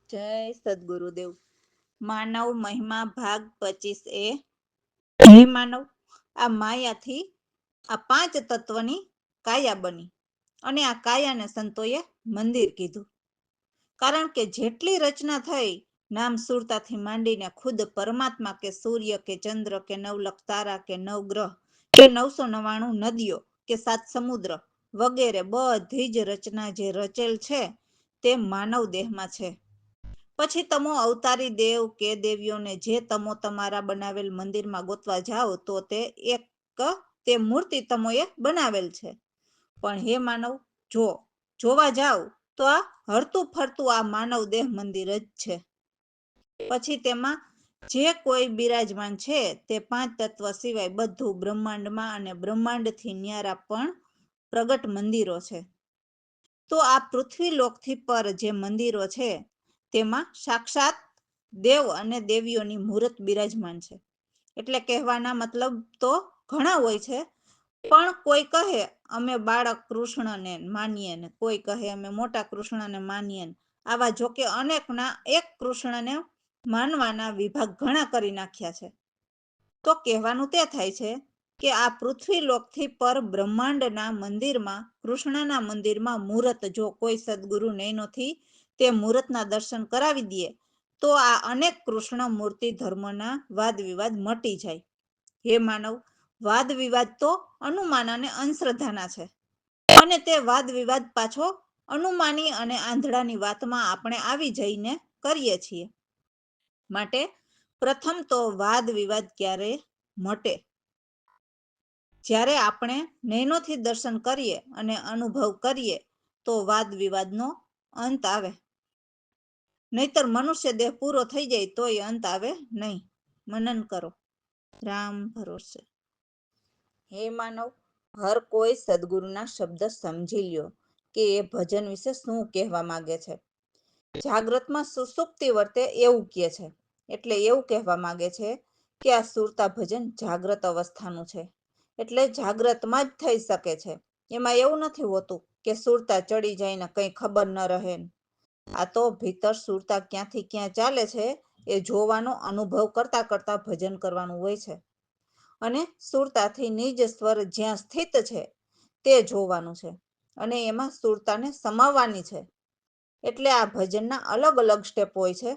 જય સદગુરુદેવ। માનવ મહિમા ભાગ 25 એ હે માનવ, આ માયાથી આ પાંચ તત્વની કાયા બની અને આ કાયાને સંતોએ મંદિર કીધું। કારણ કે જેટલી રચના થઈ નામ સુરતાથી માંડીને ખુદ પરમાત્મા કે સૂર્ય કે ચંદ્ર કે નવલખ તારા કે નવગ્રહ કે 999 નદીઓ કે 7 સમુદ્ર વગેરે બધી જ રચના જે રચેલ છે તે માનવ દેહમાં છે। પછી તમો અવતારી દેવ કે દેવીઓને જે તમો તમારા બનાવેલ મંદિરમાં ગોતવા જાઓ તો તે મૂર્તિ તમોએ બનાવેલ છે। પણ હે માનવ, જોવા જાવ તો આ હરતું ફરતું આ માનવ દેહ મંદિર જ છે। પછી તેમાં જે કોઈ બિરાજમાન છે તે પાંચ તત્વ સિવાય બધું બ્રહ્માંડમાં અને બ્રહ્માંડથી ન્યારા પણ પ્રગટ મંદિરો છે। તો આ પૃથ્વી લોકથી પર જે મંદિરો છે તેમાં સાક્ષાત દેવ અને દેવીઓની મૂર્ત બિરાજમાન છે। એટલે કહેવાના મતલબ તો ઘણા હોય છે, પણ કોઈ કહે અમે બાળક કૃષ્ણને માનીએ ને કોઈ કહે અમે મોટા કૃષ્ણને માનીએ, આવા જોકે અનેકના એક કૃષ્ણને માનવાના વિભાગ ઘણા કરી નાખ્યા છે। તો કહેવાનું તે થાય છે કે આ પૃથ્વી લોકથી પર બ્રહ્માંડના મંદિરમાં કૃષ્ણના મંદિરમાં મૂર્ત જો કોઈ સદગુરુ નયનોથી તે મૂર્તના દર્શન કરાવી દે તો આ અનેક કૃષ્ણ મૂર્તિ ધર્મના વાદ વિવાદ મટી જાય। હે માનવ, વાદ વિવાદ તો અનુમાન અને અંધશ્રદ્ધાના છે અને તે વાદ વિવાદ પાછો અનુમાની અને આંધળાની વાતમાં આપણે આવી જઈને કરીએ છીએ। માટે પ્રથમ તો વાદ વિવાદ ક્યારે મટે? જ્યારે આપણે નયનોથી દર્શન કરીએ અને અનુભવ કરીએ તો વાદ વિવાદનો અંત આવે, નહીતર મનુષ્ય દેહ પૂરો થઈ જાય તોય અંત આવે નહીં। મનન કરો, રામ ભરોસે। હે માનવ, હર કોઈ સદગુરુના શબ્દ સમજી લ્યો કે એ ભજન વિશે શું કહેવા માંગે છે। જાગ્રતમાં સુષુપ્તિ વર્તે એવું કહે છે, એટલે એવું કહેવા માંગે છે કે આ સુરતા ભજન જાગ્રત અવસ્થાનું છે, એટલે જાગ્રતમાં જ થઈ શકે છે। એમાં એવું નથી હોતું કે સુરતા ચડી જાય ને કંઈ ખબર ન રહે। આ તો ભીતર સુરતા ક્યાંથી ક્યાં ચાલે છે એ જોવાનો અનુભવ કરતા કરતા ભજન કરવાનું હોય છે અને સુરતાથી નિજ સ્વર જ્યાં સ્થિત છે તે જોવાનું છે અને એમાં સુરતાને સમાવવાની છે। એટલે આ ભજનના અલગ અલગ સ્ટેપ હોય છે,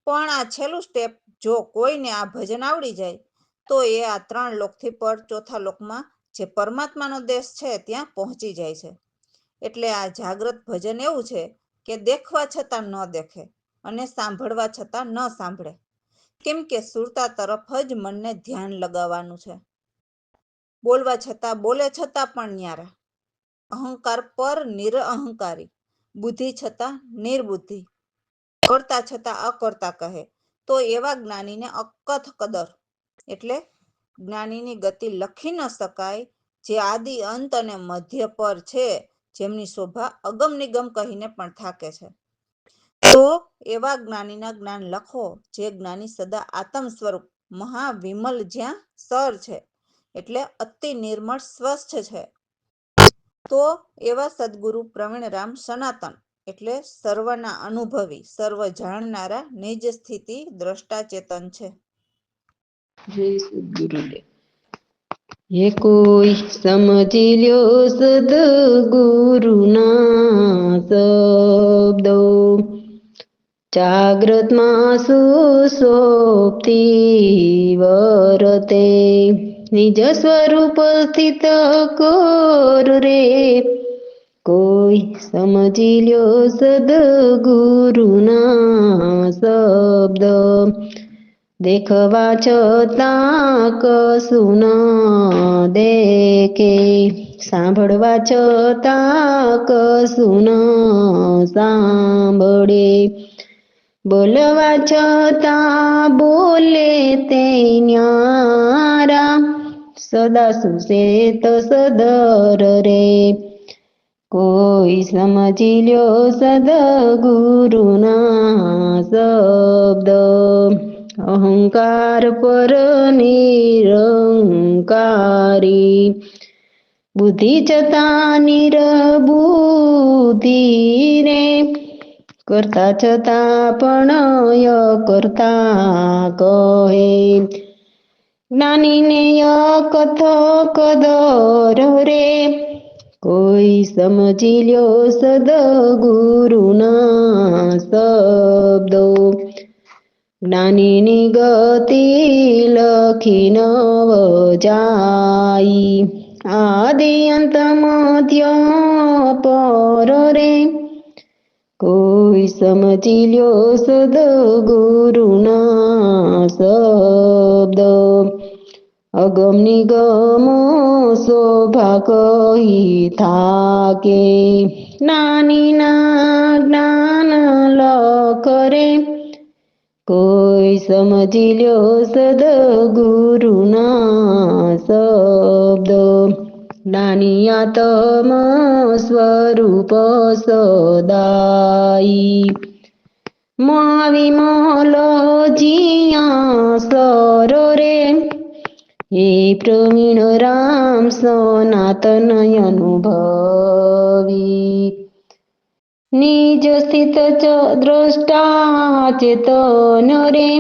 પણ આ છેલ્લું સ્ટેપ જો કોઈને આ ભજન આવડી જાય તો એ આ 3 લોકથી પર ચોથા લોકમાં જે પરમાત્માનો દેશ છે ત્યાં પહોંચી જાય છે। એટલે આ જાગ્રત ભજન એવું છે કે દેખવા છતાં ન દેખે અને સાંભળવા છતાં ન સાંભળે, કેમ કે સુરતા તરફ જ મનને ધ્યાન લગાવવાનું છે। બોલવા છતાં બોલે છતાં પણ ન્યારા, અહંકાર પર નિરઅહંકારી, બુદ્ધિ છતાં નિર્બુદ્ધિ, કરતા છતાં અકર્તા કહે તો એવા જ્ઞાનીને અકથ કદર, એટલે જ્ઞાનીની ગતિ લખી ન શકાય, જે આદિ અંત અને મધ્ય પર છે, જેમની શોભા અગમ નિગમ કહીને પણ થાકે છે। તો એવા જ્ઞાનીના જ્ઞાન લખો જે જ્ઞાની સદા આત્મ સ્વરૂપ મહાવિમલ જ્યાં સર છે, એટલે અતિ નિર્મળ સ્વચ્છ છે। તો એવા સદગુરુ પ્રવીણરામ સનાતન, એટલે સર્વના અનુભવી સર્વ જાણનારા નિજ સ્થિતિ દ્રષ્ટા ચેતન છે। જય સદગુરુદેવ। હે કોઈ સમજી લ્યો સદગુરુના શબ્દો, જાગ્રતમાં સુષુપ્તિ વર્તે, નિજ સ્વરૂપ સ્થિત કોર રે, કોઈ સમજી લ્યો સદગુરુના શબ્દ, દેખવા છતાં કશું ન દેખે, સાંભળવા છતાં કશું ન સાંભળે, બોલવા છતાં બોલે તે ન્યારા, સદા સુષેત સદર રે, કોઈ સમજી લ્યો સદગુરુના શબ્દ, અહંકાર પર નિરંકારી, બુદ્ધિ છતાં નિર્બુદ્ધિ રે, કરતા છતાં પણ કરતા કહે. જ્ઞાનીને કથ કદર રે, કોઈ સમજી લ્યો સદગુરુના શબ્દો. જ્ઞાનીની ગતિ લખી નવ જાય, આદિ અંત મધ્ય પર રે, કોઈ સમજી લ્યો સદગુરુના શબ્દ. અગમ નિગમ શોભા કહી થાકે, જ્ઞાનીના જ્ઞાન લખ રે, કોઈ સમજી લ્યો સદગુરુના શબ્દ. જ્ઞાની આત્મ સ્વરૂપ સદાઈ, વિમલ જીયા સર રે, હે પ્રવીણ રામ સનાતન અનુભવી. નિજ સ્થિત દ્રષ્ટા ચેતન રે,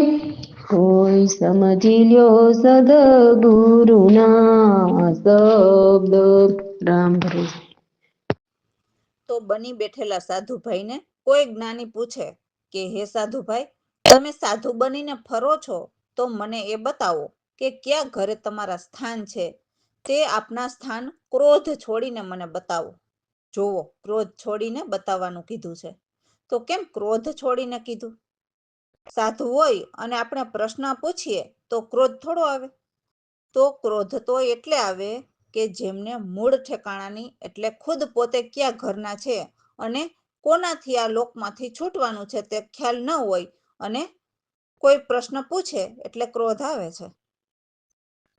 કોઈ સમજી લ્યો સદગુરુના શબ્દ. રામ ભરોસે. તો બની બેઠેલા સાધુભાઈને કોઈ જ્ઞાની પૂછે કે હે સાધુભાઈ, તમે સાધુ બનીને ફરો છો તો મને એ બતાવો કે ક્યાં ઘરે તમારા સ્થાન છે. તે આપના સ્થાન ક્રોધ છોડીને મને બતાવો. જોવો, ક્રોધ છોડીને બતાવવાનું કીધું છે, તો કેમ ક્રોધ છોડીને કીધું? સાધુ હોય અને આપણે પ્રશ્ન પૂછીએ તો ક્રોધ થોડો આવે? તો ક્રોધ તો એટલે આવે કે જેમને મૂળ ઠેકાણાની એટલે ખુદ પોતે ક્યાં ઘરના છે અને કોનાથી આ લોકમાંથી છૂટવાનું છે તે ખ્યાલ ન હોય અને કોઈ પ્રશ્ન પૂછે એટલે ક્રોધ આવે છે.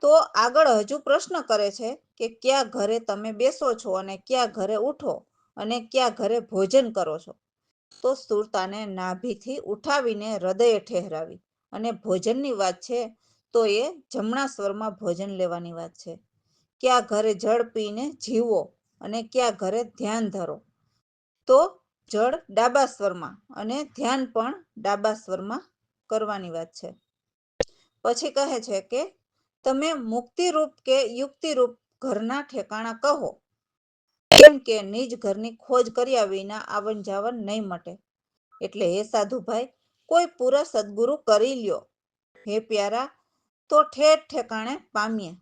તો આગળ હજુ પ્રશ્ન કરે છે કે ક્યાં ઘરે તમે બેસો છો અને ક્યાં ઘરે ઉઠો અને ક્યાં ઘરે ભોજન કરો છો. તો સુરતાને નાભીથી ઉઠાવીને હૃદયે ઠેરાવી અને ભોજનની વાત છે તો એ જમણા સ્વરમાં ભોજન લેવાની વાત છે. ક્યાં ઘરે જળ પીને જીવો અને ક્યાં ઘરે ધ્યાન ધરો. તો જળ ડાબા સ્વરમાં અને ધ્યાન પણ ડાબા સ્વરમાં કરવાની વાત છે. પછી કહે છે કે તમે મુક્તિરૂપ કે યુક્તિરૂપ ઘરના ઠેકાણા કહો, કેમ કે નિજ ઘરની ખોજ કર્યા વિના આવન જાવન નહીં મટે. એટલે હે સાધુભાઈ, કોઈ પૂરા સદગુરુ કરી લ્યો. હે પ્યારા, તો ઠેઠ ઠેકાણે પામીએ.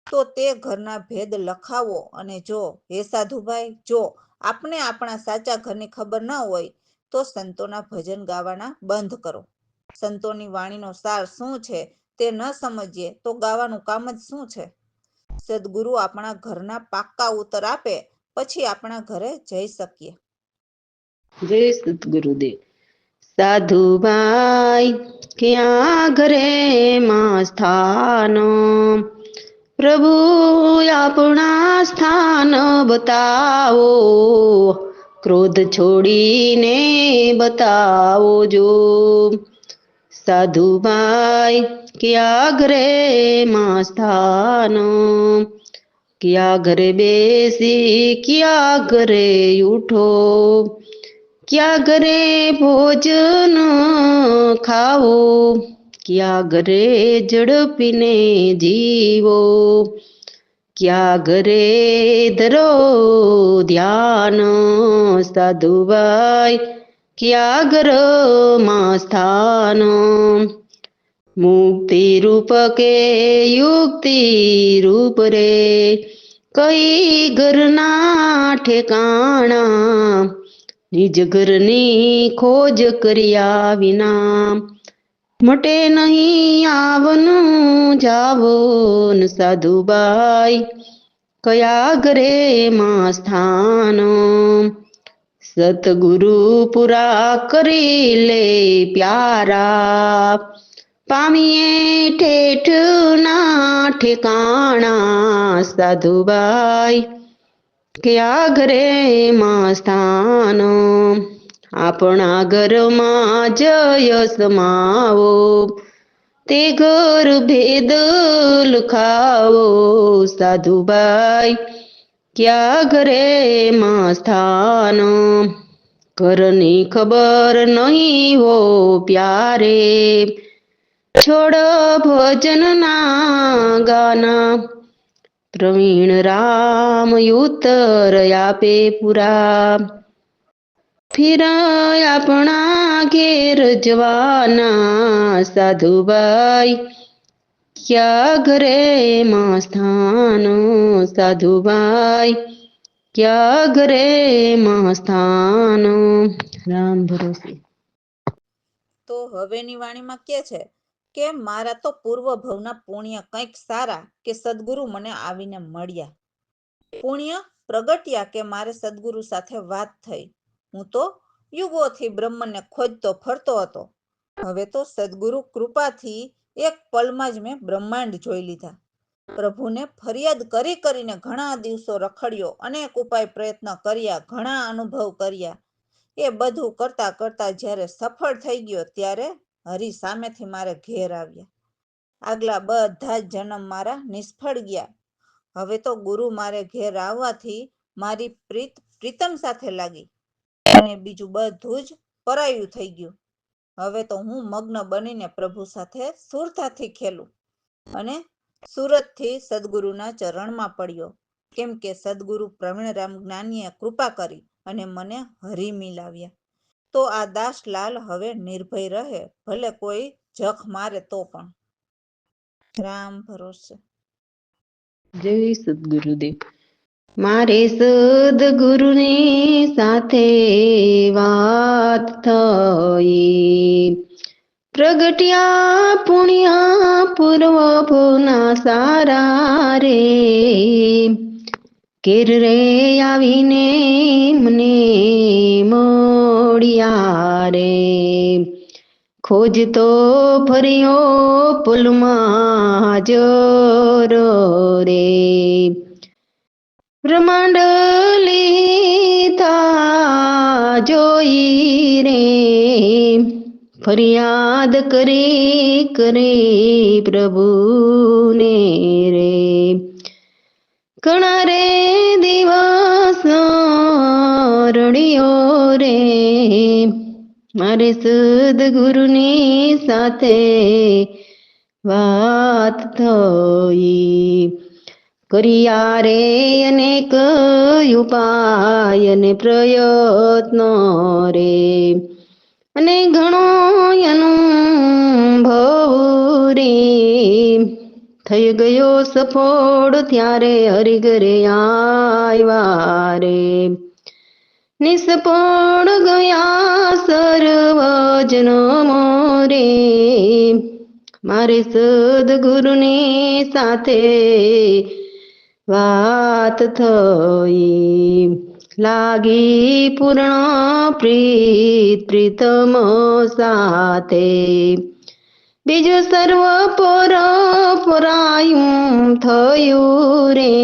તો તે ઘરના ભેદ લખાવો અને જો હે સાધુભાઈ, જો આપને આપણા સાચા ઘરની ખબર ન હોય તો સંતોના ભજન ગાવાના બંધ કરો. સંતોની વાણીનો સાર શું છે તે ન સમજીએ તો ગાવાનું કામ જ શું છે? સદગુરુ આપણા ઘરના પાક્કા ઉત્તર આપે પછી આપણા ઘરે જઈ શકીએ. જય સદગુરુદેવ. સાધુભાઈ ક્યાં ઘરે માં સ્થાન, પ્રભુ આપણા સ્થાન બતાવો. ક્રોધ છોડીને બતાવો જો. સાધુભાઈ ક્યાં ઘરે માં સ્થાન, ક્યાં ઘરે બેસી ક્યાં ઘરે ઉઠો, ક્યાં ઘરે ભોજન ખાવો, ક્યાં ઘરે ઝડપીને જીવો, ક્યાં ઘરે ધરો ધ્યાન. સાધુભાઈ ક્યાં ઘરમાં સ્થાન, મુક્તિ રૂપ કે યુક્તિ રૂપ રે, કઈ ઘરના ઠેકાણા, નિજ ઘરની ખોજ કર્યા વિના મટે નહીં આવનું જાવન. સાધુબાઈ કયા ઘરે માં સ્થાન, સતગુરુ પૂરા કરી લે પ્યારા, પામીએ ઠેઠ ના ઠેકાણા. સાધુબાઈ ક્યાં ઘરે માં સ્થાન, આપણા ઘરમાં જય સમાવો, તે ઘર ભેદ લખાવો. સાધુબાઈ ક્યાં ઘરે માં સ્થાન, ઘરની ખબર નહીં હો પ્યારે, છોડ ભજન ના ગાના, પ્રવીણ રામ ઉત્તર આપે પુરા, ફિર આપણા ઘેર જવાના સાધુબાઈ, ક્યાં ઘરે માં સ્થાન સાધુબાઈ, ક્યાં ઘરે માં સ્થાન. રામ ભરોસે. તો હવેની વાણીમાં કે છે કે મારા તો પૂર્વ ભવના પુણ્ય કંઈક સારા કે સદગુરુ મને આવીને મળ્યા. પુણ્ય પ્રગટ્યા કે મારે સદગુરુ સાથે વાત થઈ. હું તો યુગોથી બ્રહ્મને ખોજતો ફરતો હતો. હવે તો સદગુરુ કૃપાથી એક પલમાં જ મેં બ્રહ્માંડ જોઈ લીધા. પ્રભુને ફરિયાદ કરીને ઘણા દિવસો રખડ્યો, અનેક ઉપાય પ્રયત્ન કર્યા, ઘણા અનુભવ કર્યા. એ બધું કરતા કરતા જ્યારે સફળ થઈ ગયો ત્યારે હરિ સામેથી મારે ઘેર આવ્યા. આગલા બધા જ જન્મ મારા નિષ્ફળ ગયા. હવે તો ગુરુ મારે ઘેર આવવાથી મારી પ્રીતમ સાથે લાગી અને બીજું બધું જ પરાયું થઈ ગયું. હવે તો હું મગ્ન બનીને પ્રભુ સાથે સુરતાથી ખેલું અને સુરતથી સદગુરુના ચરણમાં પડ્યો, કેમ કે સદગુરુ પ્રવીણરામ જ્ઞાનીએ કૃપા કરી અને મને હરિ મિલાવ્યા. તો આ દાસલાલ હવે નિર્ભય રહે, ભલે કોઈ જખ મારે તો પણ. રામ ભરોસે. જય સદગુરુદેવ. મારે સદગુરુની સાથે વાત થઈ, પ્રગટ્યા પુણ્ય પૂર્વ ભવના સારા રે, ઘેર રે આવીને મને મળ્યા રે, ખોજતો ફર્યો પુલમાં હાજર રે, બ્રહ્માંડ લીધા જોઈ રે, ફરિયાદ કરે પ્રભુને રે, ઘણા રે દિવસ રડ્યો રે, મારે સદગુરુની સાથે વાત થઈ, કર્યા રે અનેક ઉપાય અને પ્રયત્નો રે, અને ઘણો અનુભવ રે, થઈ ગયો સફળ ત્યારે હરિઘરે આવ્યા રે, નિષ્ફળ ગયા સર્વ જન્મો રે, મારે સદગુરુની સાથે વાત થઈ, લાગી પૂર્ણ પ્રીતમ સાથે, બીજું સર્વ પરાયું થયું રે,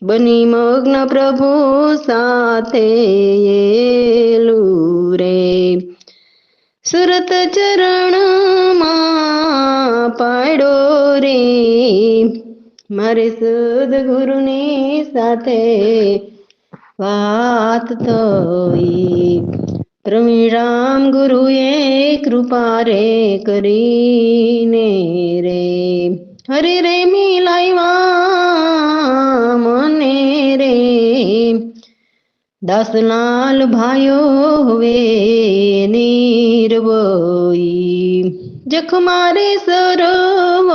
બની મગ્ન પ્રભુ સાથે એલું રે, સુરત ચરણમાં પાડો રે, મારે સદગુરુની સાથે વાત થઈ, પ્રવીણ ગુરુએ કૃપા રે કરીને રે, હરે રે મિલાવ્યા મને રે, દાસલાલ ભાયો હવે નિર્ભય, જખ મારે સરવ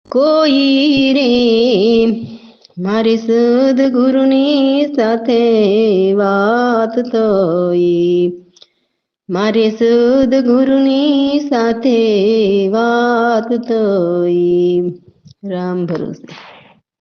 કોઈ રે, મારી સદગુરુની સાથે વાત થઈ, મારે સદગુરુની સાથે વાત થઈ. રામ ભરોસે.